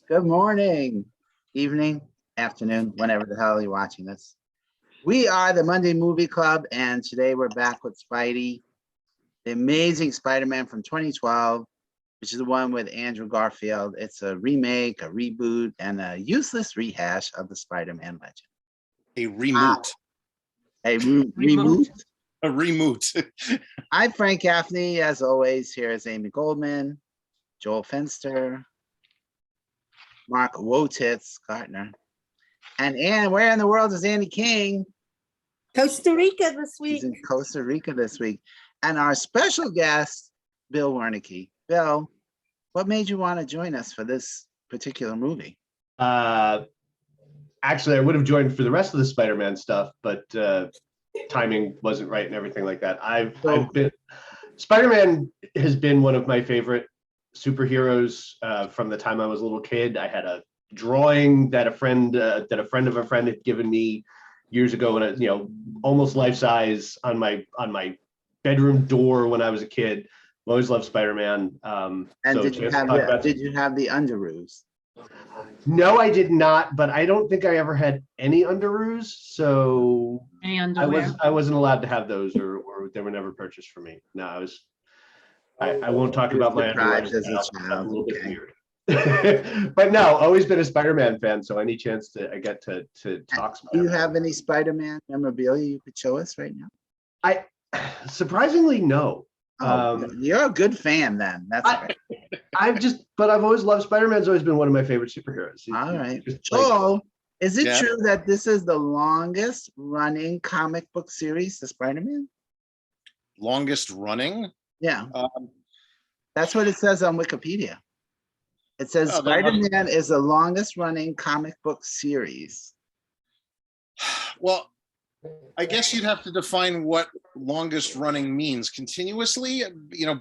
Good morning, evening, afternoon, whenever the hell you're watching this. We are the Monday Movie Club, and today we're back with Spidey, the Amazing Spider-Man from 2012, which is the one with Andrew Garfield. It's a remake, a reboot, and a useless rehash of the Spider-Man legend. A remoot. Reboot. A remoot. I'm Frank Gaffney. As always, here is Amy Goldman, Joel Fenster, Mark Wotitz Gartner. And where in the world is Andy King? Costa Rica this week. He's in Costa Rica this week. And our special guest, Bill Wernicke. Bill, what made you want to join us for this particular movie? Actually, I would have joined for the rest of the Spider-Man stuff, but timing wasn't right and everything like that. Spider-Man has been one of my favorite superheroes from the time I was a little kid. I had a drawing that a friend of a friend had given me years ago, when almost life size on my bedroom door when I was a kid. I always loved Spider-Man. And did you have the Underoos? No, I did not, but I don't think I ever had any Underoos. So Any underwear? I wasn't allowed to have those, or they were never purchased for me. No, I won't talk about my underwear. As a child. A little bit weird. But no, always been a Spider-Man fan, so any chance I get to talk Do you have any Spider-Man memorabilia you could show us right now? Surprisingly, no. You're a good fan then. That's right. I've always loved Spider-Man's always been one of my favorite superheroes. All right. Joel, is it true that this is the longest running comic book series, the Spider-Man? Longest running? Yeah. That's what it says on Wikipedia. It says Spider-Man is the longest running comic book series. Well, I guess you'd have to define what longest running means. Continuously,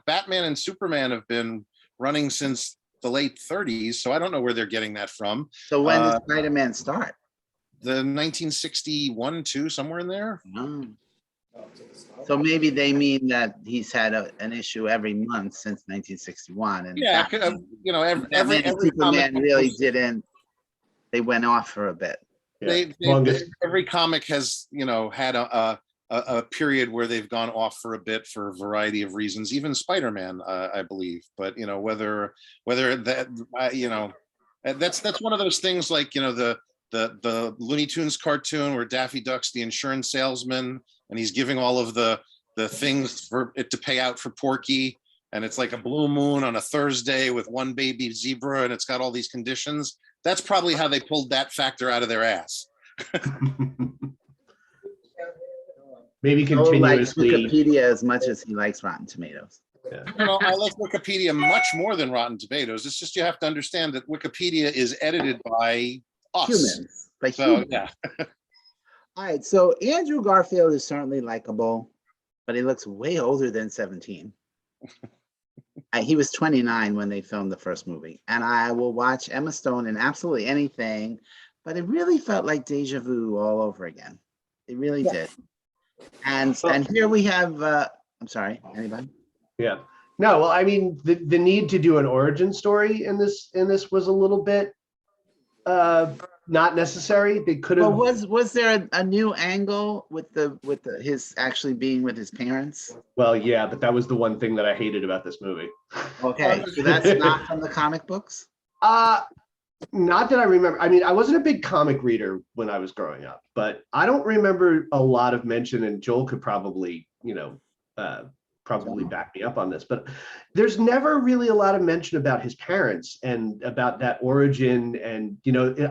Batman and Superman have been running since the late 30s, so I don't know where they're getting that from. So when did Spider-Man start? The 1961, 2, somewhere in there. Oh. So maybe they mean that he's had an issue every month since 1961. And yeah, every Superman really didn't. They went off for a bit. Every comic has had a period where they've gone off for a bit for a variety of reasons. Even Spider-Man, I believe. But whether that that's one of those things, like the Looney Tunes cartoon where Daffy Duck's the insurance salesman and he's giving all of the things for it to pay out for Porky, and it's like a blue moon on a Thursday with one baby zebra and it's got all these conditions. That's probably how they pulled that factor out of their ass. Maybe continuously. Likes Wikipedia as much as he likes Rotten Tomatoes. Yeah. I like Wikipedia much more than Rotten Tomatoes. It's just you have to understand that Wikipedia is edited by us. Humans. Humans. Yeah. All right, so Andrew Garfield is certainly likable, but he looks way older than 17. He was 29 when they filmed the first movie, and I will watch Emma Stone in absolutely anything, but it really felt like deja vu all over again. It really did. And here we have, I'm sorry, anybody? Yeah. No, well, I mean, the need to do an origin story in this was a little bit not necessary. They could have. Well, was there a new angle with his actually being with his parents? Well, yeah, but that was the one thing that I hated about this movie. Okay, so that's not from the comic books? Not that I remember. I mean, I wasn't a big comic reader when I was growing up, but I don't remember a lot of mention, and Joel could probably, back me up on this, but there's never really a lot of mention about his parents and about that origin. And,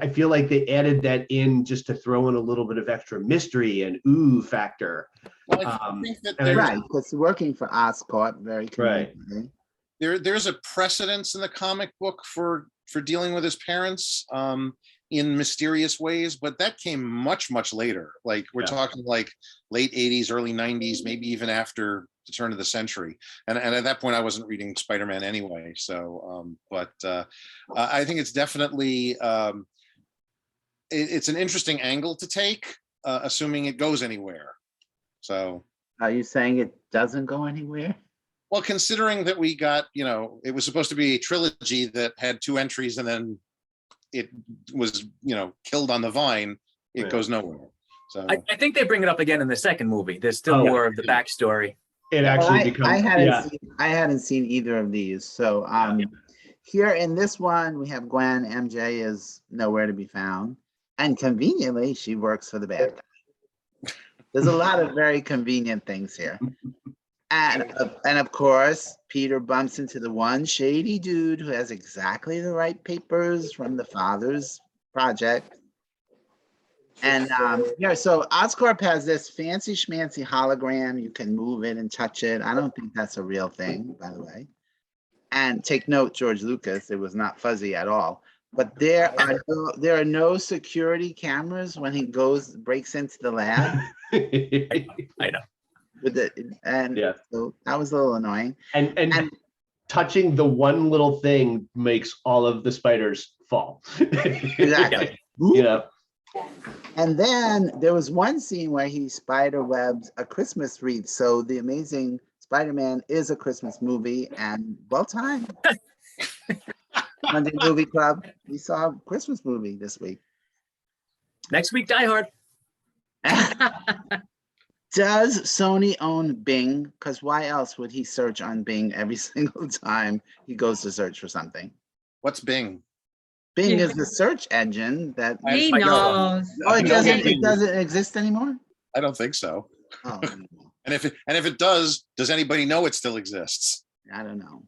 I feel like they added that in just to throw in a little bit of extra mystery and ooh factor. Well, I think that right, because working for Oscorp, very conveniently. Right. There's a precedence in the comic book for dealing with his parents in mysterious ways, but that came much, much later. Like we're talking like late 80s, early 90s, maybe even after the turn of the century. And at that point I wasn't reading Spider-Man anyway. So, I think it's definitely, it's an interesting angle to take, assuming it goes anywhere. So. Are you saying it doesn't go anywhere? Well, considering that we got, it was supposed to be a trilogy that had 2 entries and then it was, killed on the vine, it Yeah. goes nowhere. So I think they bring it up again in the second movie. There's still Oh, more of the backstory. It Well, actually I becomes, hadn't yeah. seen, I hadn't seen either of these. So here in this one, we have Gwen. MJ is nowhere to be found. And conveniently, she works for the bad guy. There's a lot of very convenient things here. And of course, Peter bumps into the one shady dude who has exactly the right papers from the father's project. And so Oscorp has this fancy schmancy hologram. You can move it and touch it. I don't think that's a real thing, by the way. And take note, George Lucas, it was not fuzzy at all. But there are no security cameras when he breaks into the lab. I know. And Yeah. so that was a little annoying. And touching the one little thing makes all of the spiders fall. Exactly. You know, And then there was one scene where he spider webs a Christmas wreath. So The Amazing Spider-Man is a Christmas movie, and well timed. Monday Movie Club. We saw a Christmas movie this week. Next week, Die Hard. Does Sony own Bing? Because why else would he search on Bing every single time he goes to search for something? what's Bing? Bing Yeah. is the search engine that. He I know. knows. Oh, it No, doesn't. Bing. It doesn't exist anymore. I don't think so. Oh, And if it does anybody know it still exists? I don't know.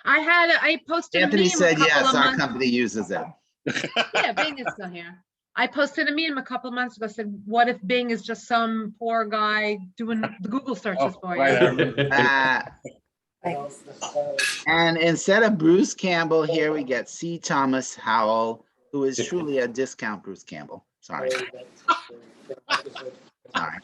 I posted Anthony a meme said a couple yes. of Our months. company uses it. Yeah, Bing is still here. I posted a meme a couple of months ago, said, what if Bing is just some poor guy doing the Google searches for you? right. And instead of Bruce Campbell, here we get C. Thomas Howell, who is truly a discount Bruce Campbell. Sorry. Sorry.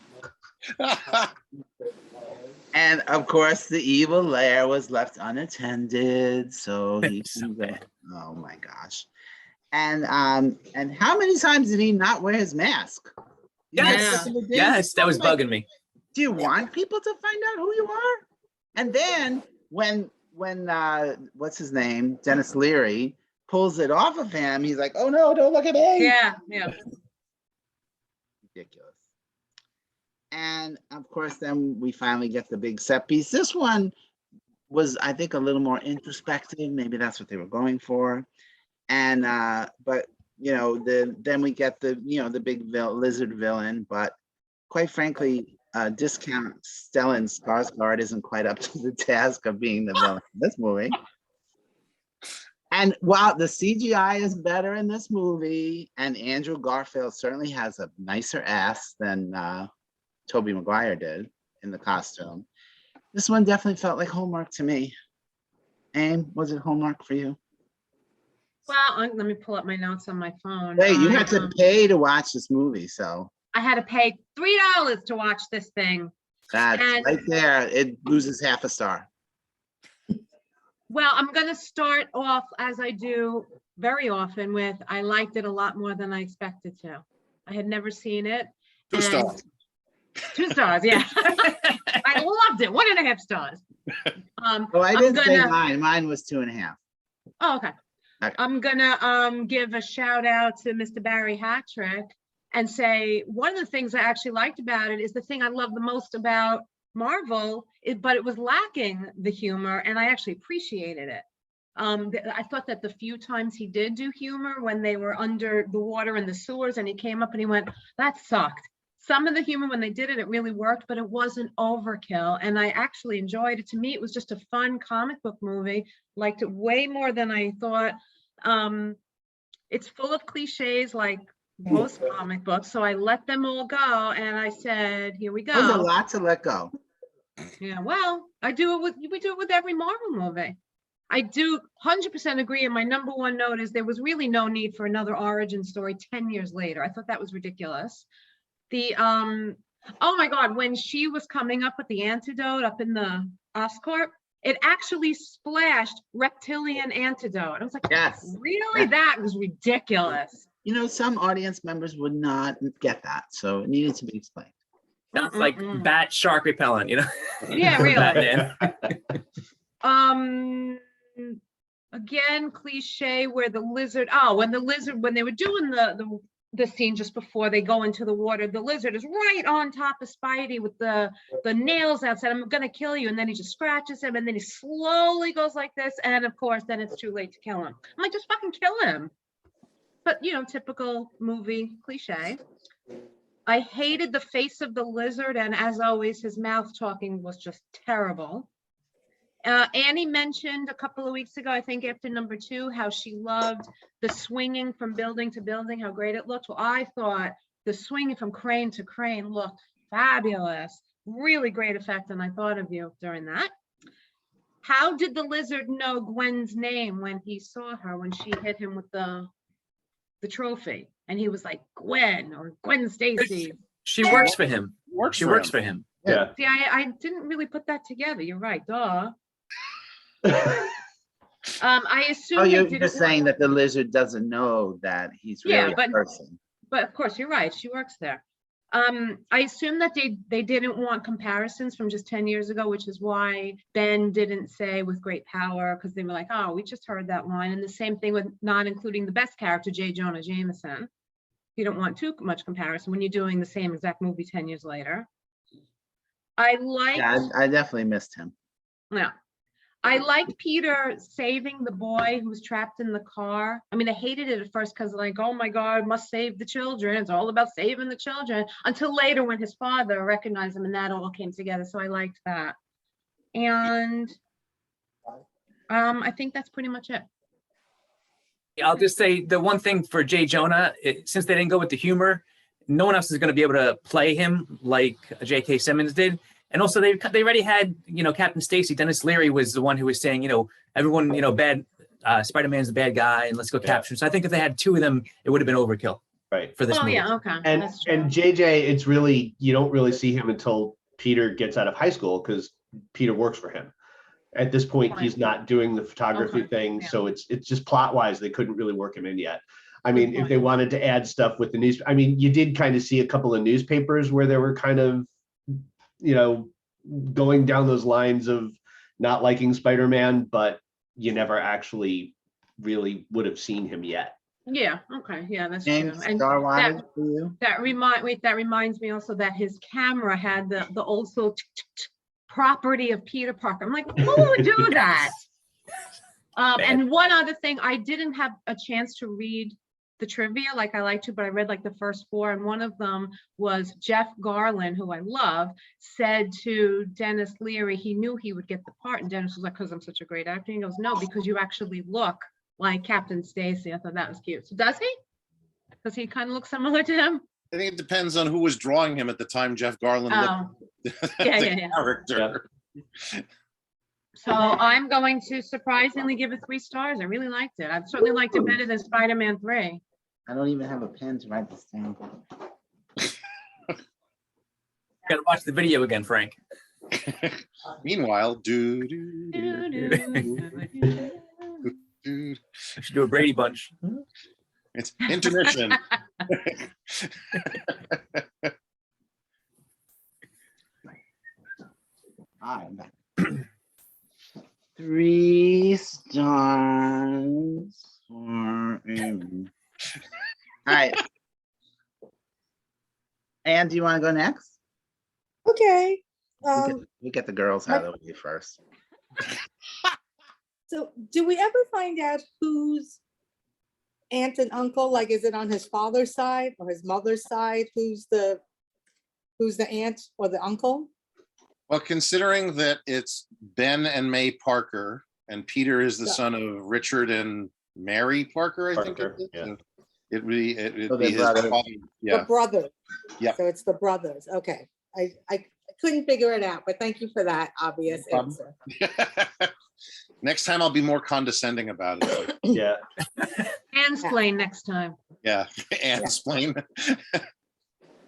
And of course, the evil lair was left unattended, so he So can go. bad. Oh my gosh! And how many times did he not wear his mask? Yes. Yeah. Yes, that was bugging me. Do you want people to find out who you are? And then when what's his name, Dennis Leary, pulls it off of him, he's like, "Oh no, don't look at me!" Yeah. Ridiculous. And of course, then we finally get the big set piece. This one was, I think, a little more introspective. Maybe that's what they were going for. And but then we get the big lizard villain. But quite frankly, discount Stellan Skarsgård isn't quite up to the task of being the villain in this movie. And while the CGI is better in this movie, and Andrew Garfield certainly has a nicer ass than Tobey Maguire did in the costume, this one definitely felt like Hallmark to me. Aim, was it Hallmark for you? Well, let me pull up my notes on my phone. Wait, you had to pay to watch this movie, so I had to pay $3 to watch this thing. that's And- right there. It loses half a star. Well, I'm going to start off as I do very often with, I liked it a lot more than I expected to. I had never seen it. 2 and- stars. 2 stars, yeah. I loved it. 1.5 stars. Oh, I I'm didn't say gonna- mine. Mine was 2.5. Oh, okay. Okay. I'm gonna give a shout out to Mr. Barry Hattrick and say one of the things I actually liked about it is the thing I love the most about Marvel, but it was lacking the humor, and I actually appreciated it. I thought that the few times he did do humor when they were under the water in the sewers and he came up and he went, that sucked. Some of the humor when they did it, it really worked, but it wasn't overkill. And I actually enjoyed it. To me, it was just a fun comic book movie. Liked it way more than I thought. It's full of cliches like most comic books. So I let them all go and I said, here we That was a go. lot to let go. Yeah, well, we do it with every Marvel movie. I do 100% agree. And my number one note is there was really no need for another origin story 10 years later. I thought that was ridiculous. Oh my God, when she was coming up with the antidote up in the Oscorp, it actually splashed reptilian antidote. I was like, Yes. really? That was ridiculous. Some audience members would not get that, so it needed to be explained. That's like Mm-mm. bat shark repellent, Yeah, really. Batman. again, cliche where the lizard, when they were doing the scene just before they go into the water, the lizard is right on top of Spidey with the nails outside. I'm gonna kill you. And then he just scratches him and then he slowly goes like this. And of course, then it's too late to kill him. I'm like, just fucking kill him. But typical movie cliche. I hated the face of the lizard. And as always, his mouth talking was just terrible. Annie mentioned a couple of weeks ago, I think after number 2, how she loved the swinging from building to building, how great it looked. Well, I thought the swinging from crane to crane looked fabulous. Really great effect, and I thought of you during that. How did the lizard know Gwen's name when he saw her, when she hit him with the trophy? And he was like, Gwen or Gwen Stacy. She works for him. She works for him. Yeah. See, I didn't really put that together. You're right, duh. I assume Oh, they you're didn't just saying that the lizard doesn't know that he's really Yeah, a but- person. But of course, you're right. She works there. I assume that they didn't want comparisons from just 10 years ago, which is why Ben didn't say with great power, because they were like, oh, we just heard that line. And the same thing with not including the best character, J. Jonah Jameson. You don't want too much comparison when you're doing the same exact movie 10 years later. I liked, Yeah, I definitely missed him. yeah. I liked Peter saving the boy who was trapped in the car. I mean, I hated it at first because like, oh my God, must save the children. It's all about saving the children, until later when his father recognized him and that all came together. So I liked that. And I think that's pretty much it. I'll just say the one thing for Jay Jonah, since they didn't go with the humor, no one else is going to be able to play him like J.K. Simmons did. And also they already had, Captain Stacy. Dennis Leary was the one who was saying, everyone, bad, Spider-Man's the bad guy and let's go capture him. So I think if they had 2 of them, it would have been overkill Right. for this Oh movie. yeah, okay. And That's true. JJ, it's really, you don't really see him until Peter gets out of high school because Peter works for him. At this point, he's not doing the photography Okay, thing, yeah. so it's just plot wise, they couldn't really work him in yet. I mean, Good if they wanted to add stuff with the news, I mean, you did kind of see a couple of newspapers where they were kind of, going down those lines of not liking Spider-Man, but you never actually really would have seen him yet. Yeah, okay, yeah, that's James, true. And Star-wise for you? that reminds me also that his camera had the old school property of Peter Parker. I'm like, who would do that? And one other thing, I didn't have a chance to read the trivia like I like to, but I read like the first 4, and one of them was Jeff Garlin, who I love, said to Dennis Leary he knew he would get the part, and Dennis was like, because I'm such a great actor. He goes, no, because you actually look like Captain Stacy. I thought that was cute. So does he? Does he kind of look similar to him? I think it depends on who was drawing him at the time. Jeff Garland looked Oh, the yeah. character. So I'm going to surprisingly give it 3 stars. I really liked it. I certainly liked it better than Spider-Man 3. I don't even have a pen to write this down. Gotta watch the video again, Frank. Meanwhile, Doo, doo, doo, doo. do. I should do a Brady Bunch. It's intermission. I'm back. 3 stars for Amy. All right. Anne, do you want to go next? Okay. We get the girls out of the way first. So do we ever find out who's aunt and uncle? Like, is it on his father's side or his mother's side? Who's the aunt or the uncle? Well, considering that it's Ben and May Parker, and Peter is the Yeah. son of Richard and Mary Parker, I think Parker, it is. yeah. It'd be So they're his brothers. father. The Yeah. brothers. Yeah. So it's the brothers. Okay. I couldn't figure it out, but thank you for that obvious No problem. answer. Next time I'll be more condescending about it. Yeah. Mansplain next time. Yeah, and explain.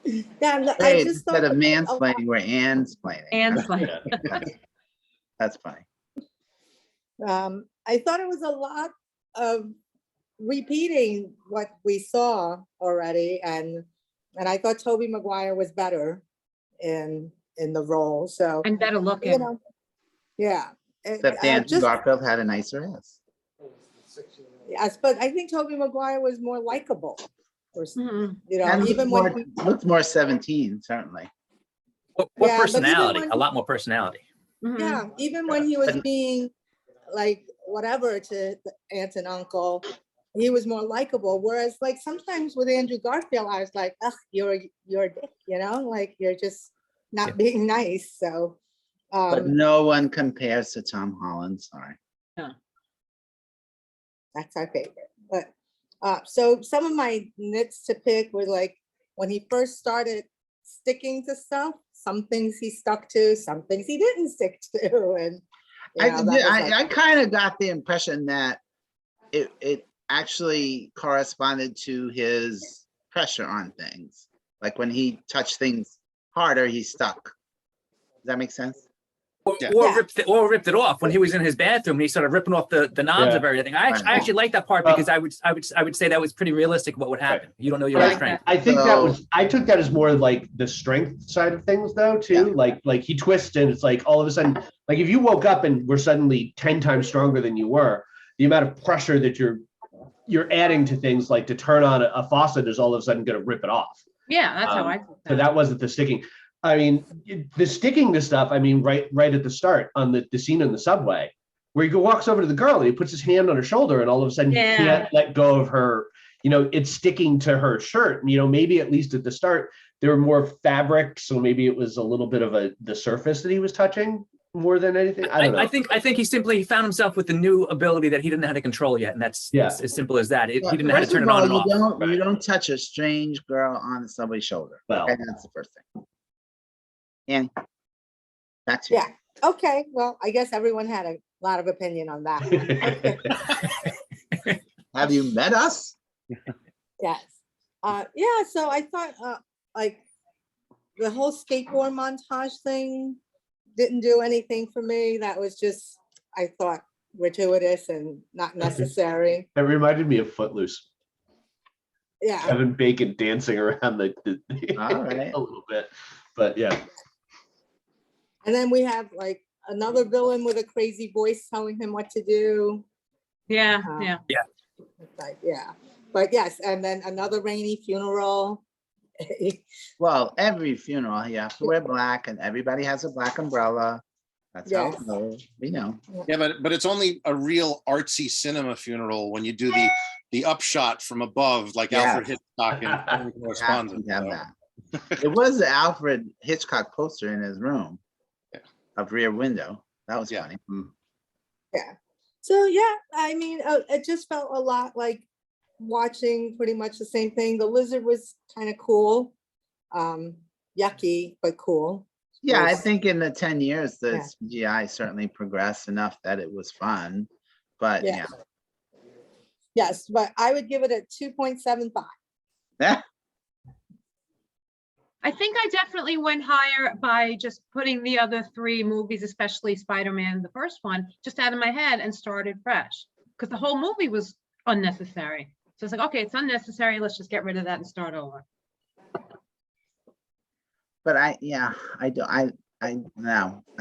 Yeah, I Hey, just instead thought of mansplaining, we're ansplaining. Mansplain. Yeah. That's funny. I thought it was a lot of repeating what we saw already, and I thought Tobey Maguire was better in the role. So And better you looking. know, yeah. Except I Andrew just- Garfield had a nicer ass. Yes, but I think Tobey Maguire was more likable. Mhm. You know, And even when he, looked more 17, certainly. More Yeah, but even personality, when- a lot more personality. Mhm. yeah, even when he was But- being like whatever to the aunt and uncle, he was more likable. Whereas like sometimes with Andrew Garfield, I was like, ugh, you're a dick, you know, like you're just not Yeah. being nice. So But no one compares to Tom Holland, sorry. that's our favorite. But so some of my nits to pick were like when he first started sticking to stuff, some things he stuck to, some things he didn't stick to. And you know, that was like- I kind of got the impression that it actually corresponded to his pressure on things. Like when he touched things harder, he stuck. Does that make sense? Yeah. Or Yeah. ripped it off when he was in his bathroom and he started ripping off the knobs Yeah. of everything. I Right. actually like that part Well- because I would say that was pretty realistic what would happen. You don't know your I own like strength. that. I think that So- was, I took that as more like the strength side of things though, too. Like he twists and it's like all of a sudden, like if you woke up and were suddenly 10 times stronger than you were, the amount of pressure that you're adding to things like to turn on a faucet is all of a sudden going to rip it off. Yeah, that's how Um, I took So that. that wasn't the sticking. I mean, the sticking to stuff, I mean, right at the start on the scene in the subway where he walks over to the girl and he puts his hand on her shoulder and all of a sudden Yeah. he can't let go of her, you know, it's sticking to her shirt. And, you know, maybe at least at the start, there were more fabric. So maybe it was a little bit of the surface that he was touching more than anything. I don't know. I think he found himself with a new ability that he didn't know how to control yet, and that's Yeah. it's as simple as that. He Well, didn't know how to first turn of it on all, and off. you don't touch a strange girl on the subway shoulder. Well. Okay, that's the first thing. And back to you. Yeah. Okay, well, I guess everyone had a lot of opinion on that. Have you met us? Yes. Yeah, so I thought like the whole skateboard montage thing didn't do anything for me. That was just, I thought, gratuitous and not necessary. That reminded me of Footloose. Yeah. Kevin Bacon dancing around the All right. a little bit. But yeah. And then we have like another villain with a crazy voice telling him what to do. Yeah, Uh, yeah. It's like, yeah. But yes, and then another rainy funeral. Well, every funeral, you have to wear black and everybody has a black umbrella. That's how Yes. it goes. We know. Yeah, but it's only a real artsy cinema funeral when you do the upshot from above, like Yeah. Alfred Hitchcock in Family You have Correspondence. to have So, that. It was the Alfred Hitchcock poster in his room Yeah. of Rear Window. That was Yeah. funny. So yeah, I mean, it just felt a lot like watching pretty much the same thing. The lizard was kind of cool, yucky but cool. Yeah, I Yes. think in the 10 years, the Yeah. CGI certainly progressed enough that it was fun. But Yeah. yeah. Yes, but I would give it a 2.75. I think I definitely went higher by just putting the other three movies, especially Spider-Man, the first one, just out of my head and started fresh. Because the whole movie was unnecessary. So it's like, okay, it's unnecessary. Let's just get rid of that and start over. But I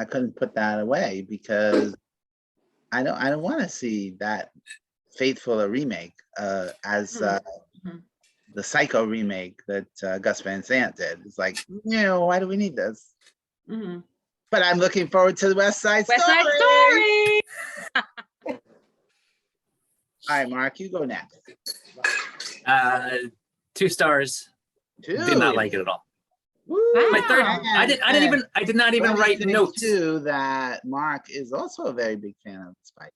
couldn't put that away because I don't want to see that faithful a remake as Mhm. the Psycho remake that Gus Van Sant did. It's like, why do we need this? Mhm. But I'm looking forward to the West Side Story. West Side Story. All right, Mark, you go next. 2 stars. Two. Did not like it at all. Woo. My third. Wow. I did not even Let me write say, notes. too, that Mark is also a very big fan of Spidey.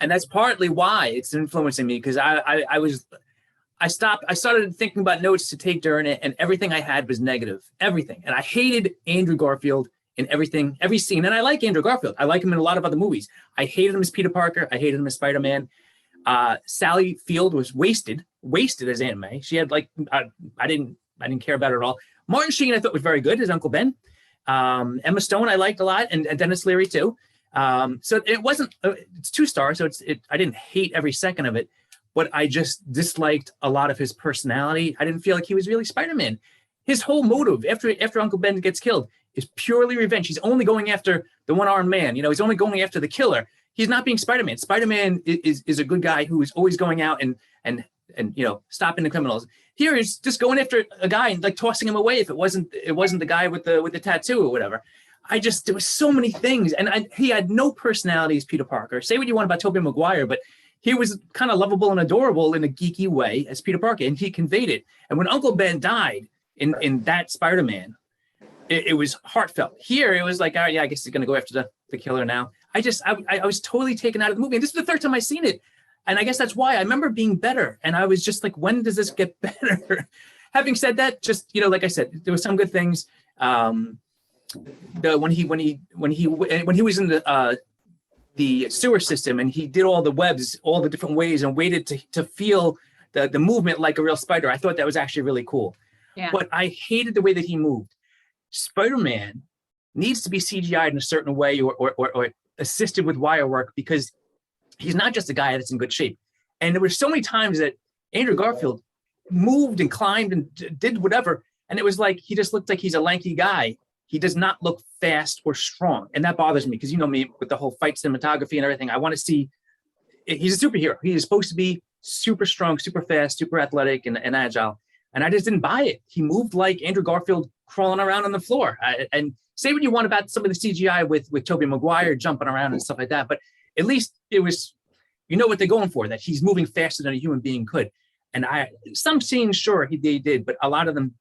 And that's partly why it's influencing me because I started thinking about notes to take during it, and everything I had was negative. Everything. And I hated Andrew Garfield in every scene. And I like Andrew Garfield. I like him in a lot of other movies. I hated him as Peter Parker. I hated him as Spider-Man. Sally Field was wasted as Aunt May. She had like I didn't care about her at all. Martin Sheen I thought was very good as Uncle Ben. Emma Stone I liked a lot, and Dennis Leary too. So it wasn't. It's 2 stars, so I didn't hate every second of it, but I just disliked a lot of his personality. I didn't feel like he was really Spider-Man. His whole motive after Uncle Ben gets killed is purely revenge. He's only going after the one-armed man. He's only going after the killer. he's not being Spider-Man. Spider-Man is a good guy who is always going out and stopping the criminals. Here he's just going after a guy and like tossing him away if it wasn't the guy with the tattoo or whatever. There was so many things, and he had no personality as Peter Parker. Say what you want about Tobey Maguire, but he was kind of lovable and adorable in a geeky way as Peter Parker, and he conveyed it. And when Uncle Ben died in that Spider-Man, it was heartfelt. Here, it was like, all right, yeah, I guess he's going to go after the killer now. I was totally taken out of the movie. And this is the third time I seen it. And I guess that's why I remember being better. And I was just like, when does this get better? Having said that, just, like I said, there were some good things. When he was in the sewer system and he did all the webs, all the different ways and waited to feel the movement like a real spider. I thought that was actually really cool. Yeah. But I hated the way that he moved. Spider-Man needs to be CGI'd in a certain way or assisted with wire work because he's not just a guy that's in good shape. And there were so many times that Andrew Garfield moved and climbed and did whatever. And it was like, he just looked like he's a lanky guy. He does not look fast or strong. And that bothers me because you know me with the whole fight cinematography and everything. I want to see, he's a superhero. He is supposed to be super strong, super fast, super athletic and agile. And I just didn't buy it. He moved like Andrew Garfield crawling around on the floor. And say what you want about some of the CGI with Tobey Maguire jumping around and stuff like that. But at least it was, what they're going for, that he's moving faster than a human being could. And some scenes, sure, they did, but a lot of them,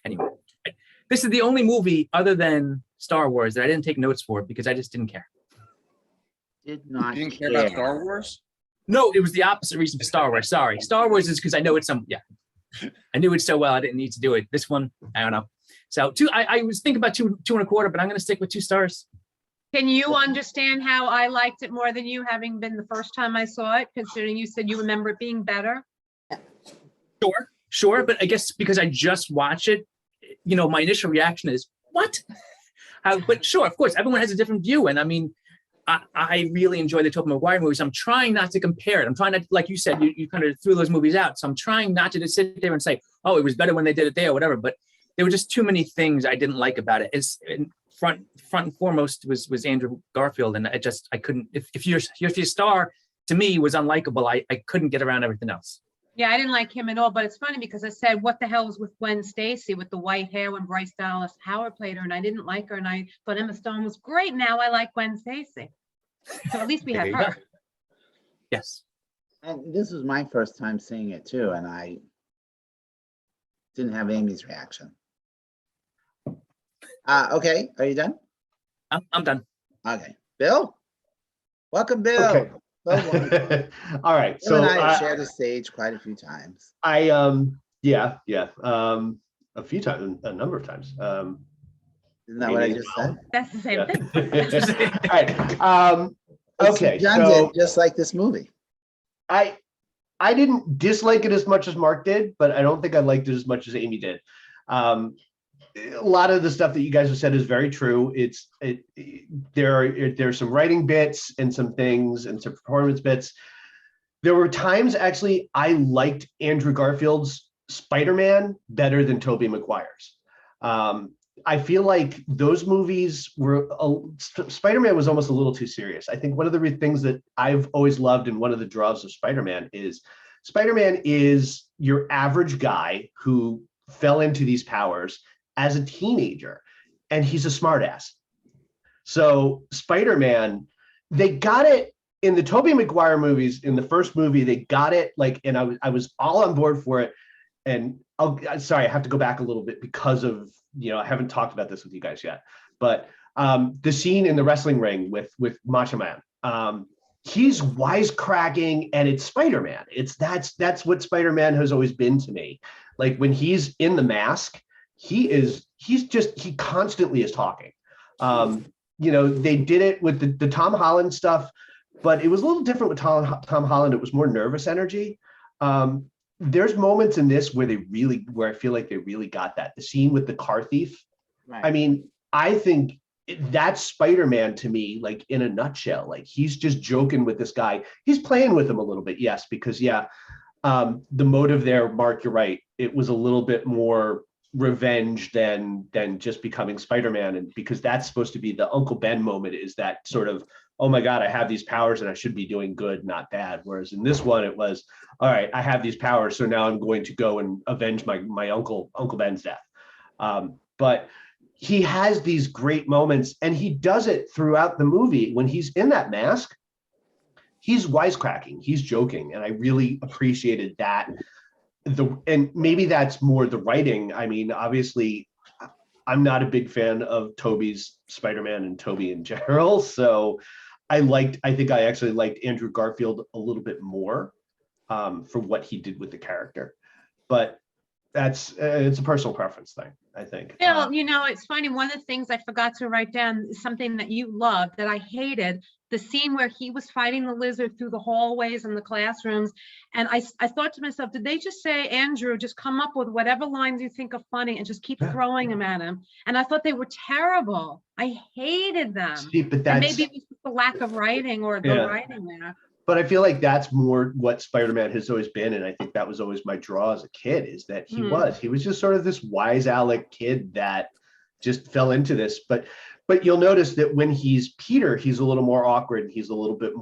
anyway. This is the only movie other than Star Wars that I didn't take notes for because I just didn't care. Did not You didn't care about Star Wars? No, it was the opposite reason for Star Wars. Sorry. Star Wars is because I know it's I knew it so well. I didn't need to do it. This one, I don't know. So I was thinking about 2.25, but I'm going to stick with 2 stars. Can you understand how I liked it more than you, having been the first time I saw it, considering you said you remember it being better? Sure. But I guess because I just watched it, my initial reaction is, what? But sure, of course, everyone has a different view. And I mean, I really enjoy the Tobey Maguire movies. I'm trying not to compare it. I'm trying not, like you said, you kind of threw those movies out. So I'm trying not to just sit there and say, oh, it was better when they did it there or whatever. But there were just too many things I didn't like about it. Front and foremost was Andrew Garfield. And I couldn't, if your star to me was unlikable, I couldn't get around everything else. Yeah, I didn't like him at all, but it's funny because I said, what the hell was with Gwen Stacy with the white hair when Bryce Dallas Howard played her, and I didn't like her, and I thought Emma Stone was great. Now I like Gwen Stacy. So at least we have There you her. go. Yes. And this was my first time seeing it too, and I didn't have Amy's reaction. Okay, are you done? I'm done. Okay, Bill? Welcome, Bill. Okay. So wonderful. All right. Bill and I So have shared the stage quite a few times. a few times, a number of times. Isn't that what I just said? That's the same Yeah. thing. All right. Okay. John So did just like this movie. I didn't dislike it as much as Mark did, but I don't think I liked it as much as Amy did. A lot of the stuff that you guys have said is very true. There's some writing bits and some things and some performance bits. There were times actually I liked Andrew Garfield's Spider-Man better than Tobey Maguire's. I feel like those movies were, Spider-Man was almost a little too serious. I think one of the things that I've always loved and one of the draws of Spider-Man is your average guy who fell into these powers as a teenager, and he's a smartass. So Spider-Man, they got it in the Tobey Maguire movies. In the first movie, they got it and I was all on board for it. And sorry, I have to go back a little bit because of, I haven't talked about this with you guys yet, but the scene in the wrestling ring with Macho Man, he's wisecracking, and it's Spider-Man. That's what Spider-Man has always been to me. Like when he's in the mask, he constantly is talking. They did it with the Tom Holland stuff, but it was a little different with Tom Holland. It was more nervous energy. There's moments in this where I feel like they really got that. The scene with the car thief. Right. I mean, I think that's Spider-Man to me, like in a nutshell. Like he's just joking with this guy. He's playing with him a little bit, yes, because the motive there, Mark, you're right. It was a little bit more revenge than just becoming Spider-Man, and because that's supposed to be the Uncle Ben moment, is that sort of oh my God, I have these powers and I should be doing good, not bad. Whereas in this one, it was, all right, I have these powers, so now I'm going to go and avenge my Uncle Ben's death. But he has these great moments, and he does it throughout the movie. When he's in that mask, he's wisecracking, he's joking, and I really appreciated that. And maybe that's more the writing. I mean, obviously, I'm not a big fan of Tobey's Spider-Man and Tobey in general, so I think I actually liked Andrew Garfield a little bit more for what he did with the character. But that's it's a personal preference thing, I think. Bill, you know, it's funny. One of the things I forgot to write down is something that you loved that I hated, the scene where he was fighting the lizard through the hallways and the classrooms. And I thought to myself, did they just say, Andrew, just come up with whatever lines you think are funny and just keep throwing them at him? And I thought they were terrible. I hated them. See, but And that's, maybe it was the lack of writing or the Yeah. writing there. but I feel like that's more what Spider-Man has always been, and I think that was always my draw as a kid, is that he was just sort of this wise Alec kid that just fell into this. But you'll notice that when he's Peter, he's a little more awkward. He's a little bit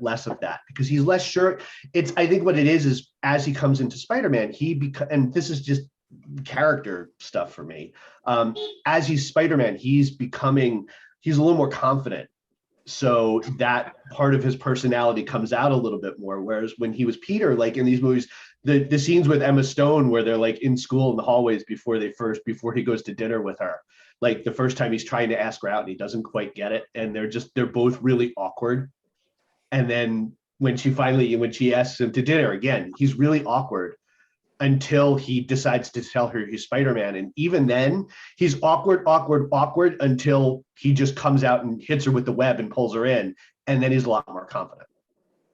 less of that because he's less sure. I think what it is as he comes into Spider-Man, and this is just character stuff for me. As he's Spider-Man, he's a little more confident. So that part of his personality comes out a little bit more. Whereas when he was Peter, like in these movies, the scenes with Emma Stone where they're like in school in the hallways before he goes to dinner with her, like the first time he's trying to ask her out and he doesn't quite get it, and they're both really awkward. And then when she asks him to dinner again, he's really awkward until he decides to tell her he's Spider-Man. And even then, he's awkward until he just comes out and hits her with the web and pulls her in. And then he's a lot more confident.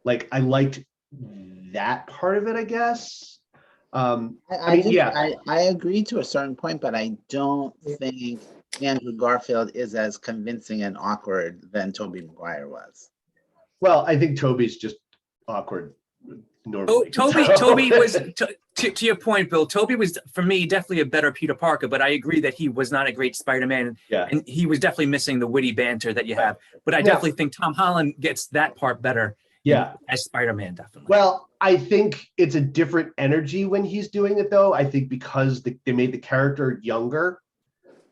Like, I liked that part of it, I guess. I agree to a certain point, but I don't think Andrew Garfield is as convincing and awkward than Tobey Maguire was. Well, I think Tobey's just awkward normally. Tobey was, to your point, Bill, Tobey was, for me, definitely a better Peter Parker, but I agree that he was not a great Spider-Man. Yeah. And he was definitely missing the witty banter that you have. But I definitely think Tom Holland gets that part better. Yeah. As Spider-Man, definitely. Well, I think it's a different energy when he's doing it, though. I think because they made the character younger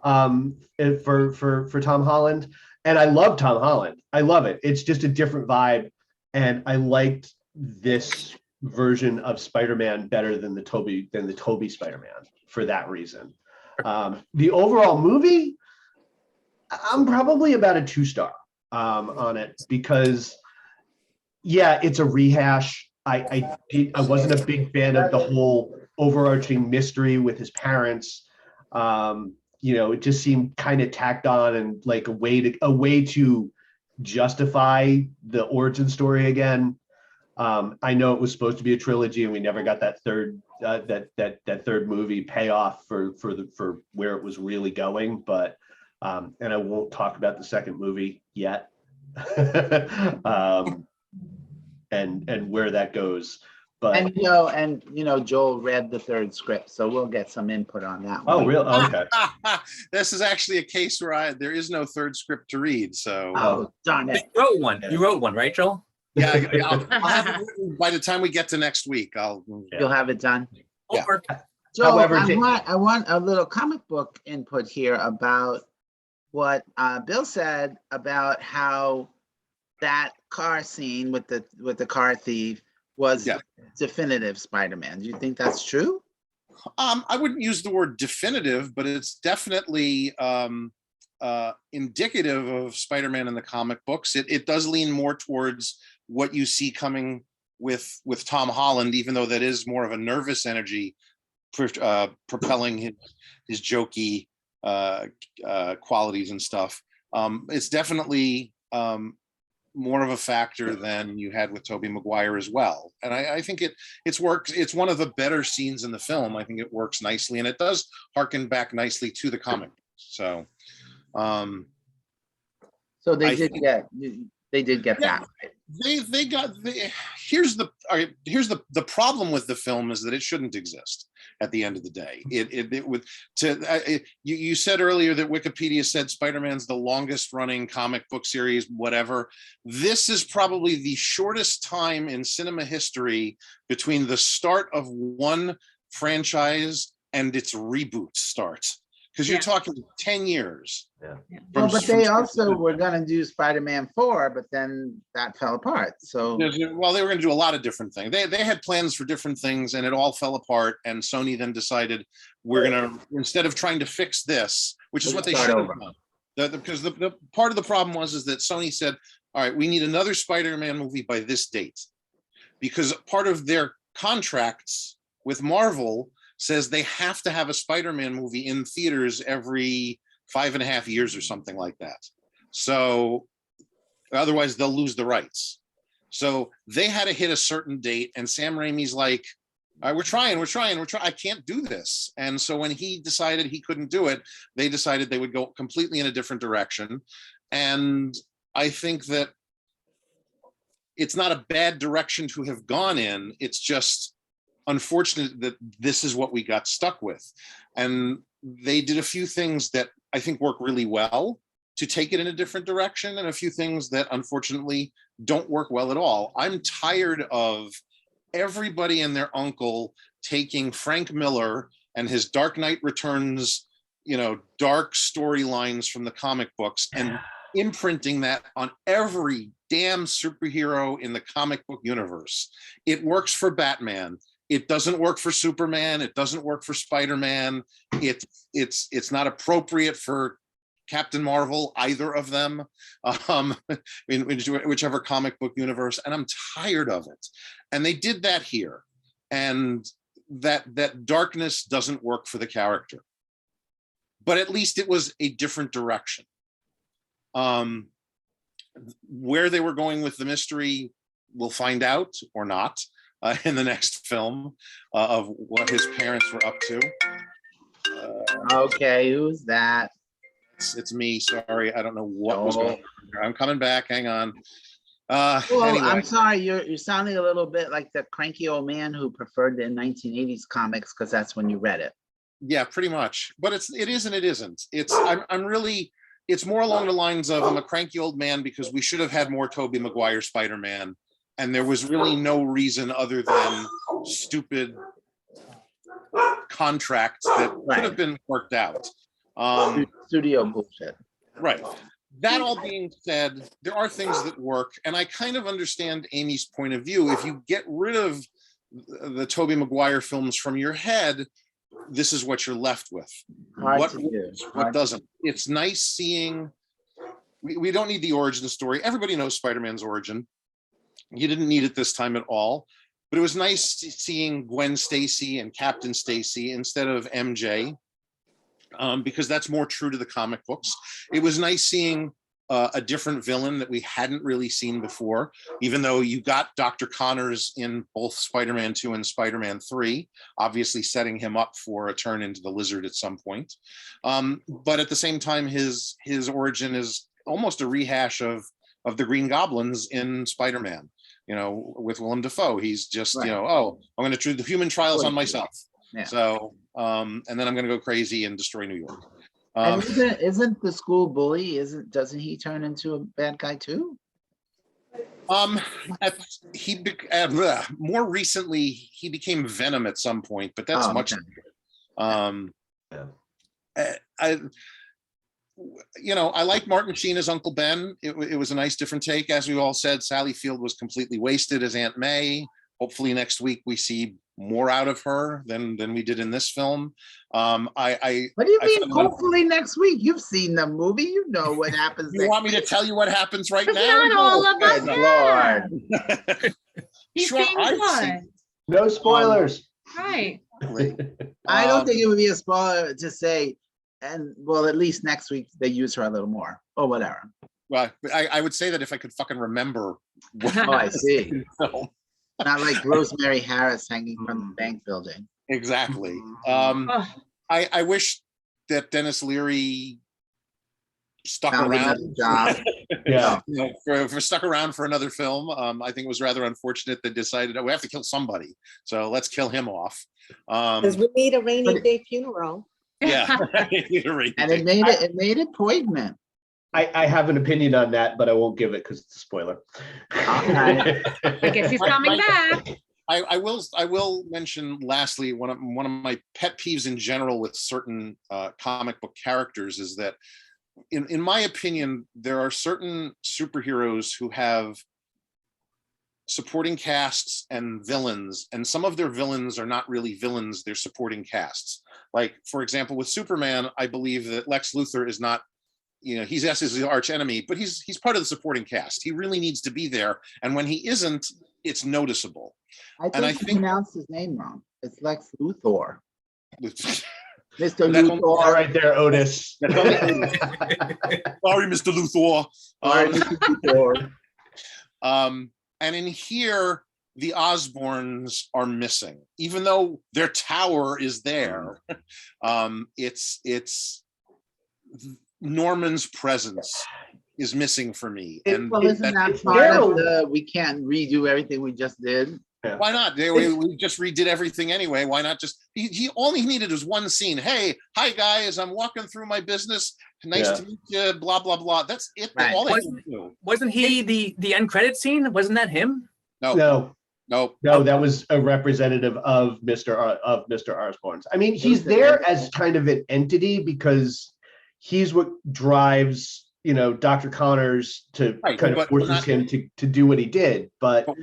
for Tom Holland. And I love Tom Holland. I love it. It's just a different vibe. And I liked this version of Spider-Man better than the Tobey Spider-Man for that reason. The overall movie, I'm probably about a 2-star on it because, yeah, it's a rehash. I wasn't a big fan of the whole overarching mystery with his parents. It just seemed kind of tacked on and like a way to justify the origin story again. I know it was supposed to be a trilogy, and we never got that third movie payoff for where it was really going. But and I won't talk about the second movie yet, and where that goes. But Joel read the third script, so we'll get some input on that one. Oh, really? Okay. This is actually a case where there is no third script to read. So Oh, darn it! You wrote one. You wrote one, right, Joel? yeah, I'll have it written by the time we get to next week. You'll have it done. Yeah. So However, I want a little comic book input here about what Bill said about how that car scene with the car thief was definitive Spider-Man. Do you think that's true? I wouldn't use the word definitive, but it's definitely indicative of Spider-Man in the comic books. It does lean more towards what you see coming with Tom Holland, even though that is more of a nervous energy propelling his jokey qualities and stuff. It's definitely more of a factor than you had with Tobey Maguire as well. And I think it's worked. It's one of the better scenes in the film. I think it works nicely, and it does harken back nicely to the comic. So So they did, They did get Yeah. that right. They got here's the all right, here's the problem with the film is that it shouldn't exist at the end of the day. It would you said earlier that Wikipedia said Spider-Man's the longest running comic book series, whatever. This is probably the shortest time in cinema history between the start of one franchise and its reboot start. Because you're Yeah. talking 10 years. Well, From- but they from- also were gonna do Spider-Man 4, but then that fell apart. So Well, they were going to do a lot of different things. They had plans for different things, and it all fell apart. And Sony then decided we're going to, instead of trying to fix this, which is We'll what they start should have over. done. Because the part of the problem was that Sony said, "All right, we need another Spider-Man movie by this date," because part of their contracts with Marvel says they have to have a Spider-Man movie in theaters every 5.5 years or something like that. So otherwise they'll lose the rights. So they had to hit a certain date, and Sam Raimi's like, "All right, we're trying. I can't do this." And so when he decided he couldn't do it, they decided they would go completely in a different direction. And I think that it's not a bad direction to have gone in. It's just unfortunate that this is what we got stuck with. And they did a few things that I think work really well to take it in a different direction, and a few things that unfortunately don't work well at all. I'm tired of everybody and their uncle taking Frank Miller and his Dark Knight Returns, dark storylines from the comic books and imprinting that on every damn superhero in the comic book universe. It works for Batman. It doesn't work for Superman. It doesn't work for Spider-Man. It's not appropriate for Captain Marvel, either of them, in whichever comic book universe. And I'm tired of it. And they did that here. And that darkness doesn't work for the character. But at least it was a different direction. Where they were going with the mystery, we'll find out or not in the next film of what his parents were up to. okay, who's that? It's me. Sorry, I don't know what was going on here. I'm coming back. Hang on. Well, Anyway, I'm sorry, you're sounding a little bit like the cranky old man who preferred the 1980s comics because that's when you read it. yeah, pretty much. But it is and it isn't. I'm really. It's more along the lines of I'm a cranky old man because we should have had more Tobey Maguire Spider-Man, and there was really no reason other than stupid contracts that could have been worked out. Studio bullshit. Right. That all being said, there are things that work, and I kind of understand Amy's point of view. If you get rid of the Tobey Maguire films from your head, this is what you're left with. Hard What to do. works, what doesn't? It's nice seeing. We don't need the origin story. Everybody knows Spider-Man's origin. You didn't need it this time at all, but it was nice seeing Gwen Stacy and Captain Stacy instead of MJ. Because that's more true to the comic books. It was nice seeing a different villain that we hadn't really seen before, even though you got Dr. Connors in both Spider-Man 2 and Spider-Man 3, obviously setting him up for a turn into the Lizard at some point. But at the same time, his origin is almost a rehash of the Green Goblins in Spider-Man, with Willem Dafoe. He's just, Right. I'm going to do the human trials on myself. Yeah. So, and then I'm going to go crazy and destroy New York. And isn't the school bully? Doesn't he turn into a bad guy too? More recently he became Venom at some point, but that's Oh, much. okay. I like Martin Sheen as Uncle Ben. It was a nice different take. As we all said, Sally Field was completely wasted as Aunt May. Hopefully next week we see more out of her than we did in this film. What do you mean? Hopefully next week. You've seen the movie. You know what happens. You want me to tell you what happens right But now? not all of us Good have. Lord. He's Sure, being I've good. seen- No spoilers. Right. I don't think it would be a spoiler to say, and well, at least next week they use her a little more or whatever. Well, I would say that if I could fucking remember. Oh, I see. film. Not like Rosemary Harris hanging from the bank building. Exactly. Oh, I wish that Dennis Leary stuck Found around. another job. Yeah. You know, for stuck around for another film. I think it was rather unfortunate they decided, oh, we have to kill somebody, so let's kill him off. Because we need a rainy But- day funeral. Yeah. And it made it poignant. I have an opinion on that, but I won't give it because it's a spoiler. Alright. I guess he's coming back. I will mention lastly, one of my pet peeves in general with certain comic book characters is that in my opinion, there are certain superheroes who have supporting casts and villains, and some of their villains are not really villains, they're supporting casts. Like, for example, with Superman, I believe that Lex Luthor is not, he's his arch enemy, but he's part of the supporting cast. He really needs to be there, and when he isn't, it's noticeable. I And I think you think- pronounced his name wrong. It's Lex Luthor. Mr. That's All Luthor. right there, Otis. Sorry, Mr. Luthor. Sorry, Mr. Luthor. And in here, the Osborns are missing, even though their tower is there. It's Norman's presence is missing for me. And Well, isn't that it's part of Daryl. the, we can't redo everything we just did? why not? We just redid everything anyway. Why not just he all he needed was one scene. Hey, hi guys, I'm walking through my business. Nice Yeah. to meet you. Blah blah blah. That's it. Right. All they can do. Wasn't he the end credit scene? Wasn't that him? No. No, No. that was a representative of Mr. Osborn's. I mean, he's there as kind of an entity because he's what drives, Dr. Connors to Right, kind of but we're forces not- him to do what he did. But But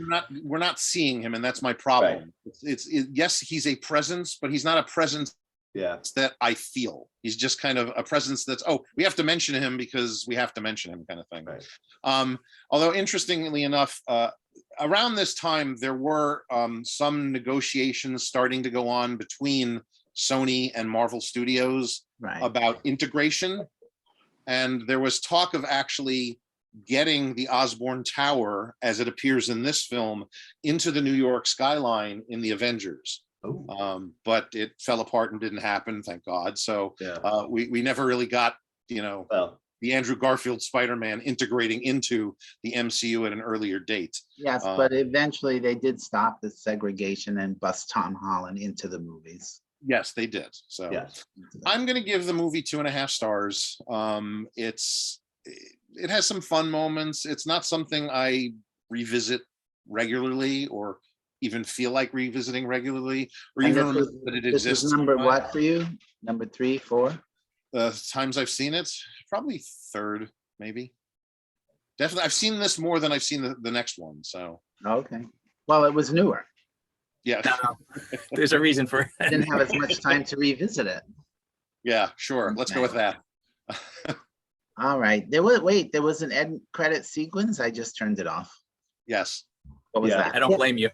we're not seeing him, and that's my problem. Yes, he's a presence, but he's not a presence yeah, that I feel. He's just kind of a presence that's, oh, we have to mention him because we have to mention him, kind of thing. Right. Although interestingly enough, around this time there were some negotiations starting to go on between Sony and Marvel Studios Right. about integration, and there was talk of actually getting the Osborn Tower, as it appears in this film, into the New York skyline in the Avengers. Oh, But it fell apart and didn't happen, thank God. So yeah. we never really got, Well, the Andrew Garfield Spider-Man integrating into the MCU at an earlier date. Yes, but eventually they did stop the segregation and bust Tom Holland into the movies. Yes, they did. So yes. I'm going to give the movie 2.5 stars. It has some fun moments. It's not something I revisit regularly or even feel like revisiting regularly, or And even this remember was- that it This exists. is number what for you? Number 3, 4? Times I've seen it, probably third, maybe. Definitely, I've seen this more than I've seen the next one. So Okay. Well, it was newer. yeah, There's a reason for I didn't have as much time to revisit it. yeah, sure. Let's go with that. All right. There was an end credit sequence. I just turned it off. Yes, What was Yeah. that? I don't blame you.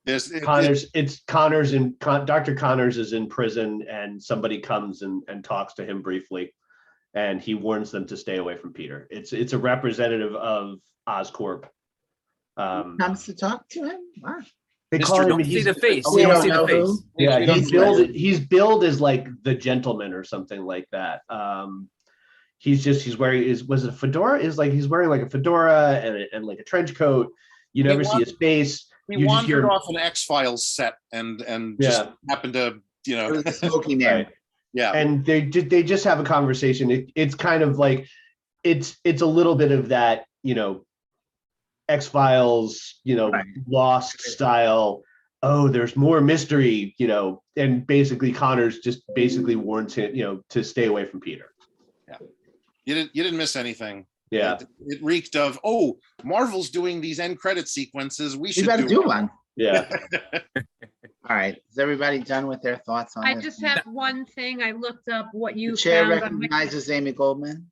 there's Connors Dr. Connors is in prison, and somebody comes and talks to him briefly, and he warns them to stay away from Peter. It's a representative of Oscorp. Comes to talk to him? Wow. They Mr. call him. Don't see he's- the face. Oh, we You don't don't see the know face. who? Yeah, He's he's billed as like the gentleman or something like that. He's wearing was it a fedora? He's wearing like a fedora and like a trench coat. You never see his face. he You just hear wandered him. off an X-Files set and just Yeah. happened to, It was a smoky man. Right. yeah. And they just have a conversation. It's kind of like it's a little bit of that, X-Files, Right. Lost style. Oh, there's more mystery, and basically Connors just basically warns him, to stay away from Peter. You didn't miss anything. Yeah, It reeked of, oh, Marvel's doing these end credit sequences. We You should better do one. yeah. All right. Is everybody done with their thoughts on I this? just have one thing. I looked up what The you chair found on Wiki- recognizes Amy Goldman.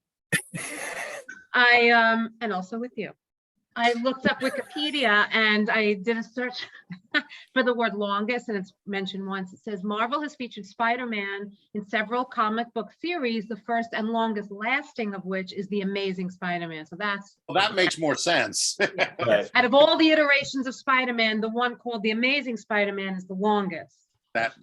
and also with you. I looked up Wikipedia and I did a search for the word longest, and it's mentioned once. It says Marvel has featured Spider-Man in several comic book series, the first and longest lasting of which is The Amazing Spider-Man. So that's, Well, that makes more sense. Right. out of all the iterations of Spider-Man, the one called The Amazing Spider-Man is the longest. that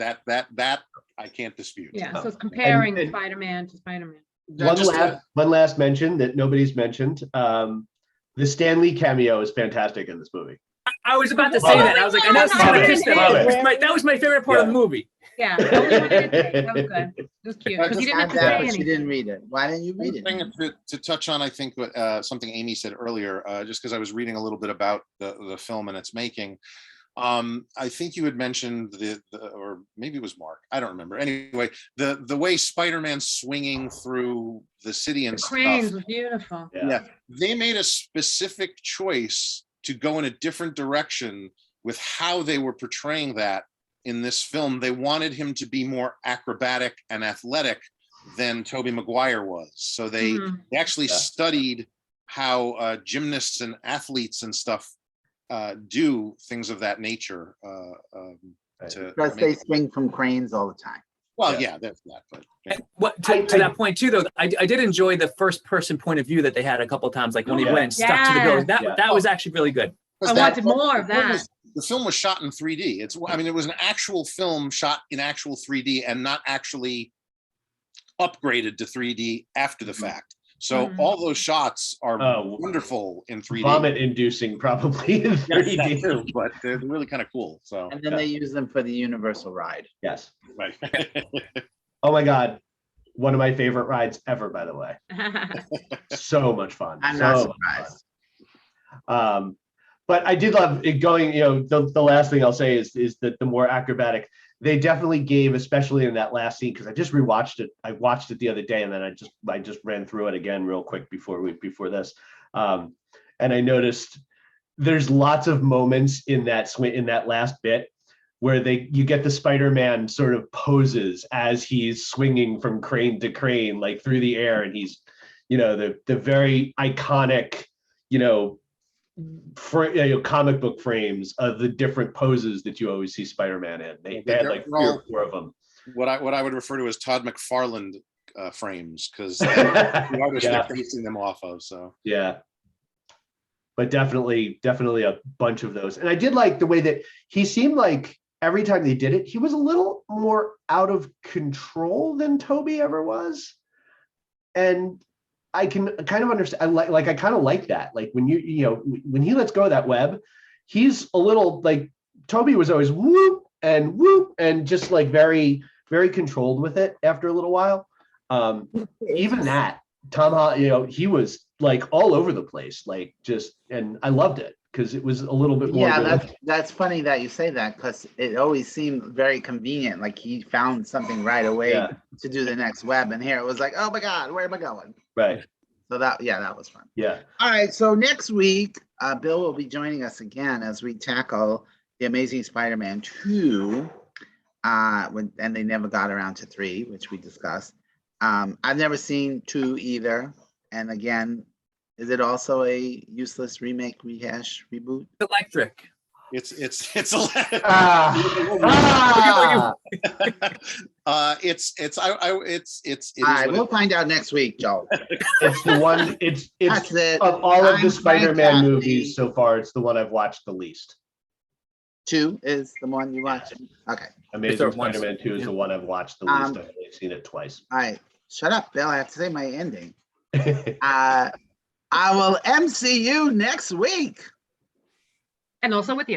I can't dispute. Yeah, so it's comparing and- Spider-Man to Spider-Man. One last mention that nobody's mentioned. The Stan Lee cameo is fantastic in this movie. I was about to say that. I was like, I know Love it. Chris, Love it. that was my favorite part of the movie. Yeah, only one I didn't take. That was good. It was cute, I because you just didn't have Had to that, say but she anything. didn't read it. Why didn't you read Thing it? to touch on, I think, something Amy said earlier, just because I was reading a little bit about the film and its making. I think you had mentioned or maybe it was Mark, I don't remember. Anyway, the way Spider-Man's swinging through the city and The cranes stuff. was beautiful. Yeah, they made a specific choice to go in a different direction with how they were portraying that in this film. They wanted him to be more acrobatic and athletic than Tobey Maguire was. So they Mhm. actually studied how gymnasts and athletes and stuff do things of that nature. Because they swing from cranes all the time. Well, Yeah. yeah, there's that. But yeah. And what to that point too, though, I did enjoy the first person point of view that they had a couple of times, like when he Yeah. went and stuck to the building. That Yeah. that was actually really good. I Because wanted more of the film that. was- The film was shot in 3D. It was an actual film shot in actual 3D and not actually upgraded to 3D after the fact. So Mhm. all those shots are Oh. wonderful in 3D. Vomit inducing probably in Yes, that 3D. too, but they're really kind of cool. So And then they use them for the Universal ride. Yes. right. Oh my God. One of my favorite rides ever, by the way. So much fun. I'm So not much fun. surprised. But I did love it going, the last thing I'll say is that the more acrobatic, they definitely gave, especially in that last scene, because I just rewatched it. I watched it the other day and then I just ran through it again real quick before this. And I noticed there's lots of moments in that last bit where you get the Spider-Man sort of poses as he's swinging from crane to crane, like through the air, and he's, the very iconic, comic book frames of the different poses that you always see Spider-Man in. They had like 3 or 4 of them. What I would refer to as Todd McFarlane frames, because the artists Yeah. they're basing them off of. So Yeah. But definitely a bunch of those. And I did like the way that he seemed like every time they did it, he was a little more out of control than Tobey ever was. And I can kind of understand. I kind of like that. Like when when he lets go of that web, he's a little like Tobey was always whoop and just like very, very controlled with it after a little while. Even that Tom Holland, he was like all over the place, like and I loved it because it was a little bit more. Yeah, that's funny that you say that, because it always seemed very convenient. Like he found something right away Yeah. to do the next web, and here it was like, oh my God, where am I going? Right. So that was fun. Yeah. All right, so next week, Bill will be joining us again as we tackle The Amazing Spider-Man 2, and they never got around to 3, which we discussed. I've never seen 2 either. And again, is it also a useless remake, rehash, reboot? Electric. it's It's All right, we'll find out next week, Joe. the one. It's That's it. of all of I'm the Spider-Man Frank movies so far, it's the one I've watched the least. 2 is the one you watched. Okay. Amazing third one's- Spider-Man 2 is the one I've watched the least. Um, I've only seen it twice. All right. Shut up, Bill. I have to say my ending. I will MC you next week. And also with you.